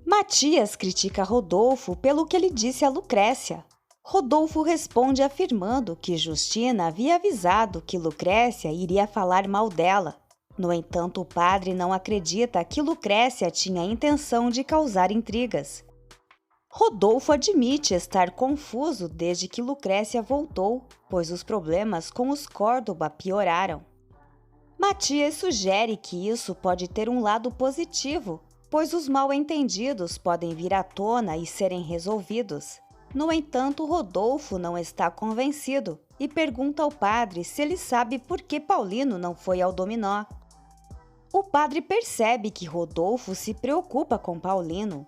Matias critica Rodolfo pelo que ele disse a Lucrécia. Rodolfo responde afirmando que Justina havia avisado que Lucrécia iria falar mal dela. No entanto, o padre não acredita que Lucrécia tinha a intenção de causar intrigas. Rodolfo admite estar confuso desde que Lucrécia voltou, pois os problemas com os Córdoba pioraram. Matias sugere que isso pode ter um lado positivo, pois os mal-entendidos podem vir à tona e serem resolvidos. No entanto, Rodolfo não está convencido e pergunta ao padre se ele sabe por que Paulino não foi ao dominó. O padre percebe que Rodolfo se preocupa com Paulino.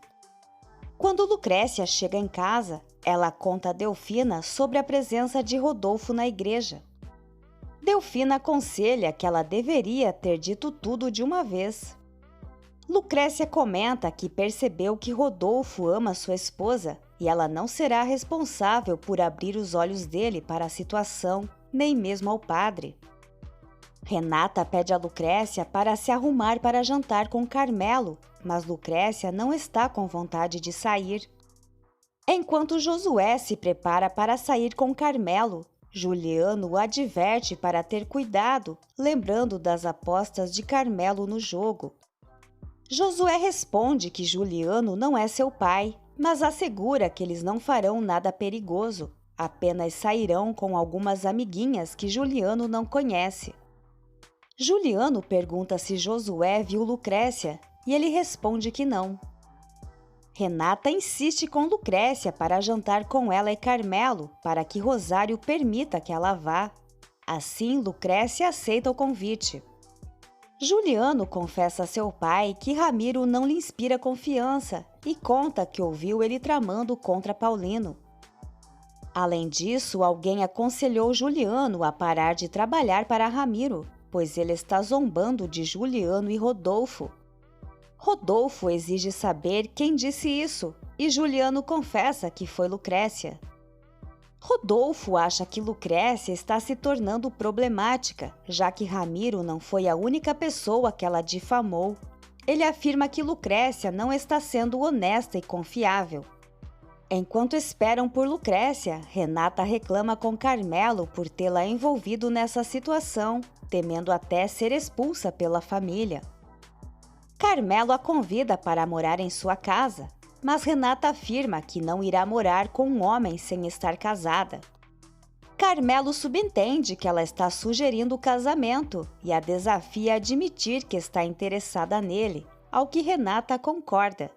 Quando Lucrécia chega em casa, ela conta a Delfina sobre a presença de Rodolfo na igreja. Delfina aconselha que ela deveria ter dito tudo de uma vez. Lucrécia comenta que percebeu que Rodolfo ama sua esposa e ela não será responsável por abrir os olhos dele para a situação, nem mesmo ao padre. Renata pede a Lucrécia para se arrumar para jantar com Carmelo, mas Lucrécia não está com vontade de sair. Enquanto Josué se prepara para sair com Carmelo, Juliano o adverte para ter cuidado, lembrando das apostas de Carmelo no jogo. Josué responde que Juliano não é seu pai, mas assegura que eles não farão nada perigoso, apenas sairão com algumas amiguinhas que Juliano não conhece. Juliano pergunta se Josué viu Lucrécia e ele responde que não. Renata insiste com Lucrécia para jantar com ela e Carmelo, para que Rosário permita que ela vá. Assim, Lucrécia aceita o convite. Juliano confessa a seu pai que Ramiro não lhe inspira confiança e conta que ouviu ele tramando contra Paulino. Além disso, alguém aconselhou Juliano a parar de trabalhar para Ramiro, pois ele está zombando de Juliano e Rodolfo. Rodolfo exige saber quem disse isso e Juliano confessa que foi Lucrécia. Rodolfo acha que Lucrécia está se tornando problemática, já que Ramiro não foi a única pessoa que ela difamou. Ele afirma que Lucrécia não está sendo honesta e confiável. Enquanto esperam por Lucrécia, Renata reclama com Carmelo por tê-la envolvido nessa situação, temendo até ser expulsa pela família. Carmelo a convida para morar em sua casa, mas Renata afirma que não irá morar com um homem sem estar casada. Carmelo subentende que ela está sugerindo o casamento e a desafia a admitir que está interessada nele, ao que Renata concorda.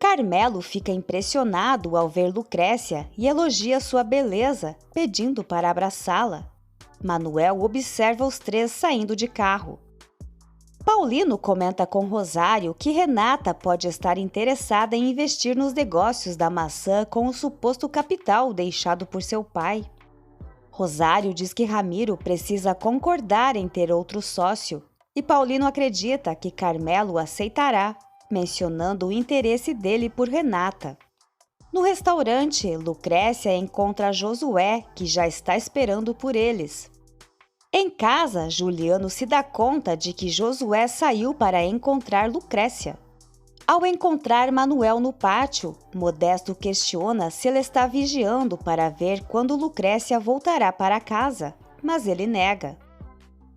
Carmelo fica impressionado ao ver Lucrécia e elogia sua beleza, pedindo para abraçá-la. Manuel observa os três saindo de carro. Paulino comenta com Rosário que Renata pode estar interessada em investir nos negócios da maçã com o suposto capital deixado por seu pai. Rosário diz que Ramiro precisa concordar em ter outro sócio e Paulino acredita que Carmelo aceitará, mencionando o interesse dele por Renata. No restaurante, Lucrécia encontra Josué, que já está esperando por eles. Em casa, Juliano se dá conta de que Josué saiu para encontrar Lucrécia. Ao encontrar Manuel no pátio, Modesto questiona se ele está vigiando para ver quando Lucrécia voltará para casa, mas ele nega.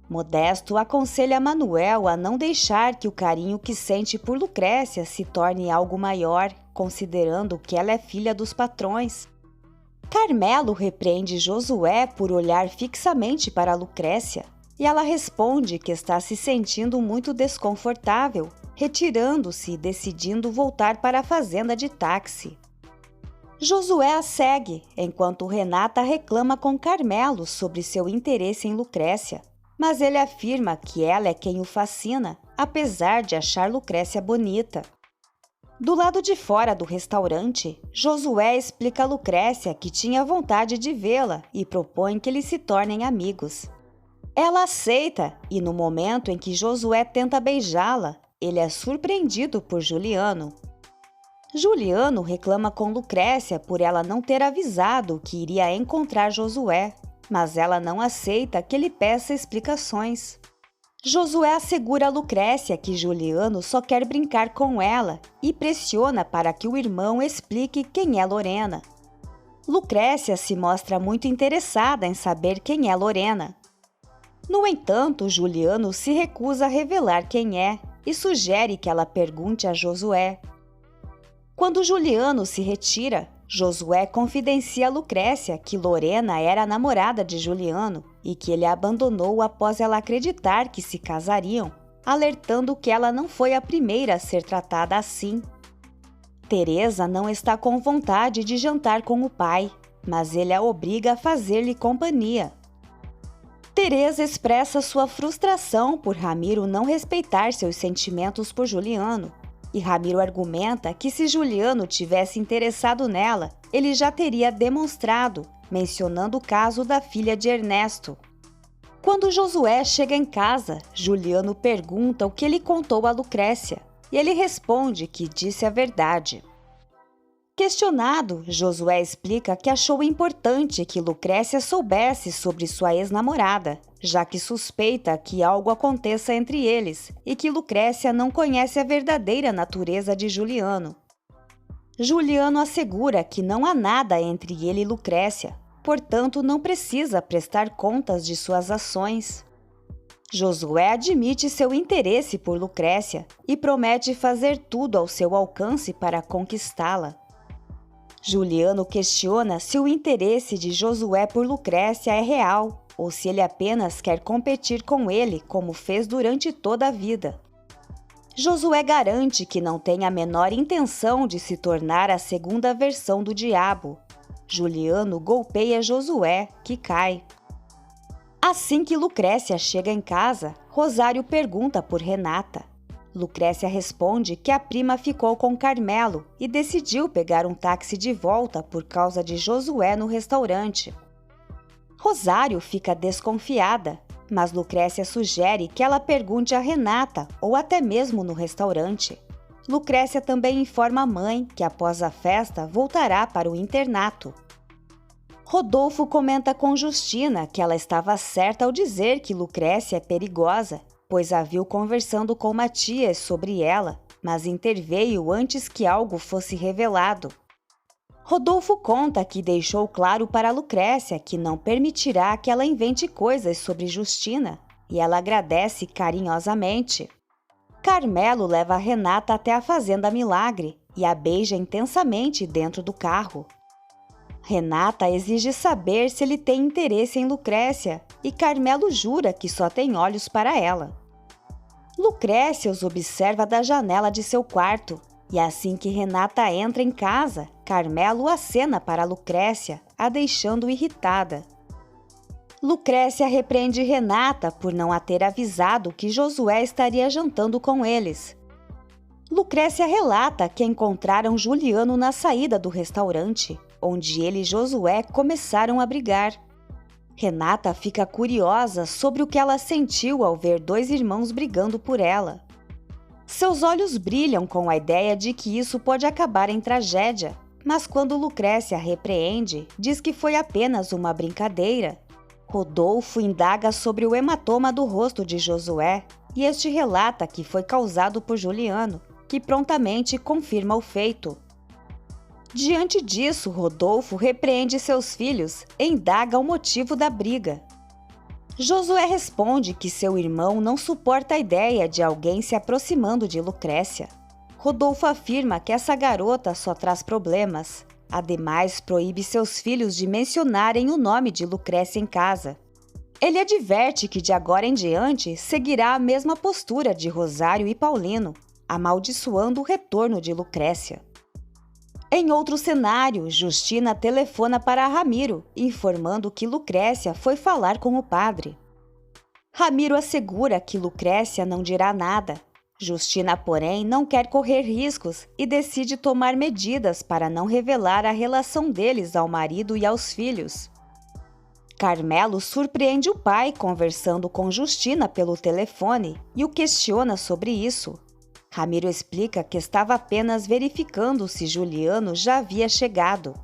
Modesto aconselha Manuel a não deixar que o carinho que sente por Lucrécia se torne algo maior, considerando que ela é filha dos patrões. Carmelo repreende Josué por olhar fixamente para Lucrécia e ela responde que está se sentindo muito desconfortável, retirando-se e decidindo voltar para a fazenda de táxi. Josué a segue, enquanto Renata reclama com Carmelo sobre seu interesse em Lucrécia, mas ele afirma que ela é quem o fascina, apesar de achar Lucrécia bonita. Do lado de fora do restaurante, Josué explica a Lucrécia que tinha vontade de vê-la e propõe que eles se tornem amigos. Ela aceita e no momento em que Josué tenta beijá-la, ele é surpreendido por Juliano. Juliano reclama com Lucrécia por ela não ter avisado que iria encontrar Josué, mas ela não aceita que ele peça explicações. Josué assegura a Lucrécia que Juliano só quer brincar com ela e pressiona para que o irmão explique quem é Lorena. Lucrécia se mostra muito interessada em saber quem é Lorena. No entanto, Juliano se recusa a revelar quem é e sugere que ela pergunte a Josué. Quando Juliano se retira, Josué confidencia a Lucrécia que Lorena era a namorada de Juliano e que ele a abandonou após ela acreditar que se casariam, alertando que ela não foi a primeira a ser tratada assim. Teresa não está com vontade de jantar com o pai, mas ele a obriga a fazer-lhe companhia. Teresa expressa sua frustração por Ramiro não respeitar seus sentimentos por Juliano, e Ramiro argumenta que se Juliano tivesse interessado nela, ele já teria demonstrado, mencionando o caso da filha de Ernesto. Quando Josué chega em casa, Juliano pergunta o que ele contou a Lucrécia, e ele responde que disse a verdade. Questionado, Josué explica que achou importante que Lucrécia soubesse sobre sua ex-namorada, já que suspeita que algo aconteça entre eles e que Lucrécia não conhece a verdadeira natureza de Juliano. Juliano assegura que não há nada entre ele e Lucrécia, portanto não precisa prestar contas de suas ações. Josué admite seu interesse por Lucrécia e promete fazer tudo ao seu alcance para conquistá-la. Juliano questiona se o interesse de Josué por Lucrécia é real ou se ele apenas quer competir com ele como fez durante toda a vida. Josué garante que não tem a menor intenção de se tornar a segunda versão do diabo. Juliano golpeia Josué, que cai. Assim que Lucrécia chega em casa, Rosário pergunta por Renata. Lucrécia responde que a prima ficou com Carmelo e decidiu pegar um táxi de volta por causa de Josué no restaurante. Rosário fica desconfiada, mas Lucrécia sugere que ela pergunte a Renata ou até mesmo no restaurante. Lucrécia também informa a mãe que após a festa voltará para o internato. Rodolfo comenta com Justina que ela estava certa ao dizer que Lucrécia é perigosa, pois a viu conversando com Matias sobre ela, mas interveio antes que algo fosse revelado. Rodolfo conta que deixou claro para Lucrécia que não permitirá que ela invente coisas sobre Justina, e ela agradece carinhosamente. Carmelo leva Renata até a Fazenda Milagre e a beija intensamente dentro do carro. Renata exige saber se ele tem interesse em Lucrécia e Carmelo jura que só tem olhos para ela. Lucrécia os observa da janela de seu quarto e assim que Renata entra em casa, Carmelo acena para Lucrécia, a deixando irritada. Lucrécia repreende Renata por não a ter avisado que Josué estaria jantando com eles. Lucrécia relata que encontraram Juliano na saída do restaurante, onde ele e Josué começaram a brigar. Renata fica curiosa sobre o que ela sentiu ao ver dois irmãos brigando por ela. Seus olhos brilham com a ideia de que isso pode acabar em tragédia, mas quando Lucrécia repreende, diz que foi apenas uma brincadeira. Rodolfo indaga sobre o hematoma do rosto de Josué e este relata que foi causado por Juliano, que prontamente confirma o feito. Diante disso, Rodolfo repreende seus filhos e indaga o motivo da briga. Josué responde que seu irmão não suporta a ideia de alguém se aproximando de Lucrécia. Rodolfo afirma que essa garota só traz problemas. Ademais, proíbe seus filhos de mencionarem o nome de Lucrécia em casa. Ele adverte que de agora em diante seguirá a mesma postura de Rosário e Paulino, amaldiçoando o retorno de Lucrécia. Em outro cenário, Justina telefona para Ramiro, informando que Lucrécia foi falar com o padre. Ramiro assegura que Lucrécia não dirá nada. Justina, porém, não quer correr riscos e decide tomar medidas para não revelar a relação deles ao marido e aos filhos. Carmelo surpreende o pai conversando com Justina pelo telefone e o questiona sobre isso. Ramiro explica que estava apenas verificando se Juliano já havia chegado.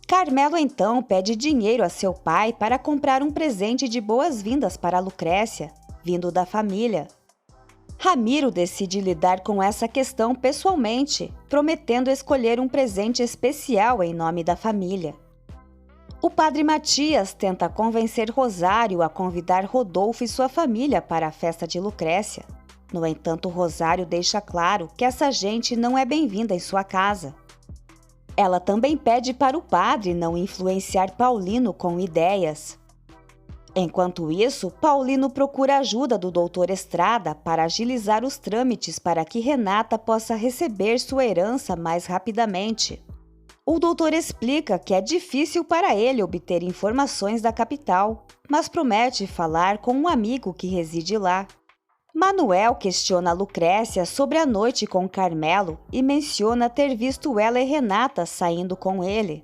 Carmelo então pede dinheiro a seu pai para comprar um presente de boas-vindas para Lucrécia vindo da família. Ramiro decide lidar com essa questão pessoalmente, prometendo escolher um presente especial em nome da família. O padre Matias tenta convencer Rosário a convidar Rodolfo e sua família para a festa de Lucrécia. No entanto, Rosário deixa claro que essa gente não é bem-vinda em sua casa. Ela também pede para o padre não influenciar Paulino com ideias. Enquanto isso, Paulino procura ajuda do Dr. Estrada para agilizar os trâmites para que Renata possa receber sua herança mais rapidamente. O doutor explica que é difícil para ele obter informações da capital, mas promete falar com um amigo que reside lá. Manuel questiona Lucrécia sobre a noite com Carmelo e menciona ter visto ela e Renata saindo com ele.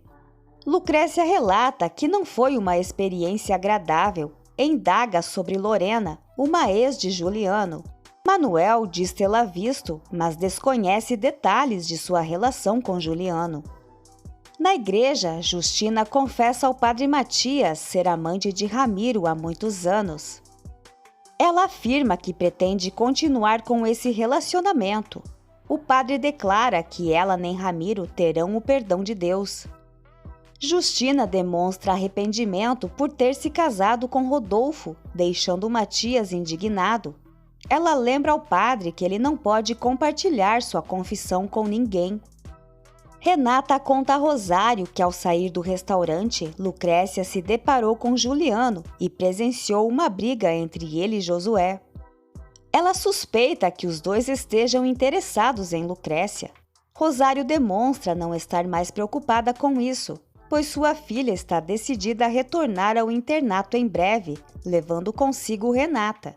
Lucrécia relata que não foi uma experiência agradável e indaga sobre Lorena, uma ex de Juliano. Manuel diz tê-la visto, mas desconhece detalhes de sua relação com Juliano. Na igreja, Justina confessa ao padre Matias ser amante de Ramiro há muitos anos. Ela afirma que pretende continuar com esse relacionamento. O padre declara que ela nem Ramiro terão o perdão de Deus. Justina demonstra arrependimento por ter se casado com Rodolfo, deixando Matias indignado. Ela lembra ao padre que ele não pode compartilhar sua confissão com ninguém. Renata conta a Rosário que, ao sair do restaurante, Lucrécia se deparou com Juliano e presenciou uma briga entre ele e Josué. Ela suspeita que os dois estejam interessados em Lucrécia. Rosário demonstra não estar mais preocupada com isso, pois sua filha está decidida a retornar ao internato em breve, levando consigo Renata.